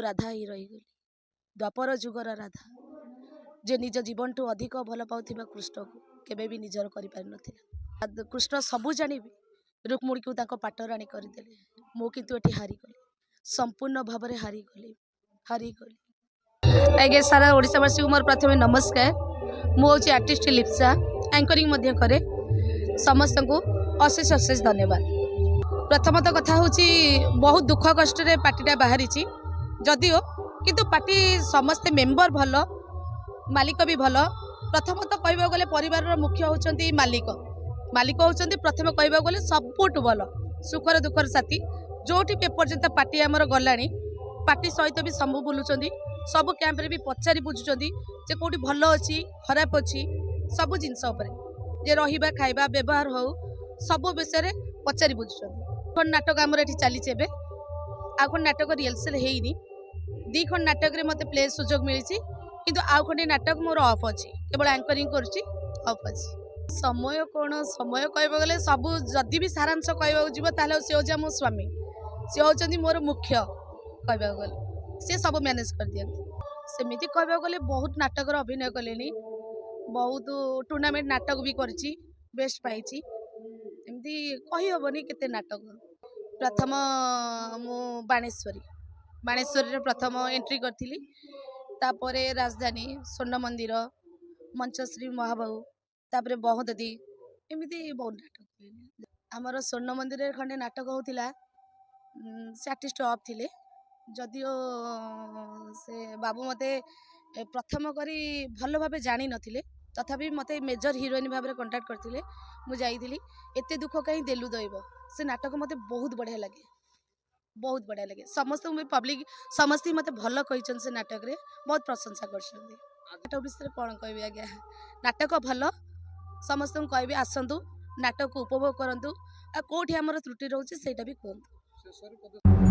राधा ही रहीगली द्वापर जुगर राधा जे निज जीवन ठू अधिक भल पाउथिबा कृष्ण को केबे भी निजर करि पारि नथिला। कृष्ण सबू जानी रुक्मुणी को ताको पाटराणी करदेले मो किंतु एठी हारी गली संपूर्ण भाव में हारी गली। आगे सारा ओडिशावासी को मोर प्रथम नमस्कार। मु हूँ आर्टिस्ट लिप्सा एंकरिंग मध्य करे समस्त को अशेष अशेष धन्यवाद। प्रथमतः कथा हूँ बहुत दुख कष्ट पार्टीटा बाहरी जदिओ किंतु पार्टी समस्ते मेंबर भल मालिक भी भल। प्रथमतः कहबा गले परिवार मुख्य होचंती मालिक होचंती प्रथम कहबा गले सबुठ भल सुखर दुखर साथी जोठी पर्यंत पार्टी आमर गलानी पार्टी सहित भी सब बुलूचंदी सब कैंप रे भी पचारि बुझुचंदी जे कोठी भल अछि खराब अछि सब जिनस उपरे जे रहिबा खाइबा व्यवहार हो सब विषय रे पचारि बुझुचंदी। खन नाटक आमर एठी चली छेबे आ खन नाटक रिहर्सल हेइनी दी खन नाटक रे मते प्ले सुजोग मिलिछि किंतु आउ खंडे नाटक मोर ऑफ अछि केवल एंकरिंग करछि ऑफ अछि। समय कोन समय कहबा गले सब जदी भी सारांश कहबा जिवो ताले से हो मो स्वामी से होचंदी मोर मुख्य कहबा गले से सब मैनेज कर दियंती। सेमिति कहबा गले बहुत नाटक रो अभिनय कलेनी बहुत टूर्नामेंट नाटक भी करछि बेस्ट पाइछि एमती कहि होबनी केते नाटक। प्रथम मु बाणेश्वरी रे प्रथम एंट्री करथिली तापरे राजधानी स्वर्ण मंदिर मंचश्री महाबाहु तापरे बहुददी एमती बहुत नाटक आमर स्वर्ण मंदिर रे खंडे नाटक होतिला से आर्टिस्ट ऑफ थिले जदिओ से बाबू मते प्रथम करी भल भाबे जानी नथिले तथापि मते मेजर हिरोइन भाबरे कांटेक्ट करथिले मु जाईथिली एते दुख कहीं देलु दैब से नाटक मते बहुत बढ़िया लगे समस्त पब्लिक समस्त मते भल कहिचन से नाटक रे बहुत प्रशंसा करछन। नाटक विषय कोन कहबी आज्ञा नाटक भल समस्त कहबी आसंतु नाटक को उपभोग करंतु आ कोठी हमर त्रुटि रहउची सेटा भी कहंतु।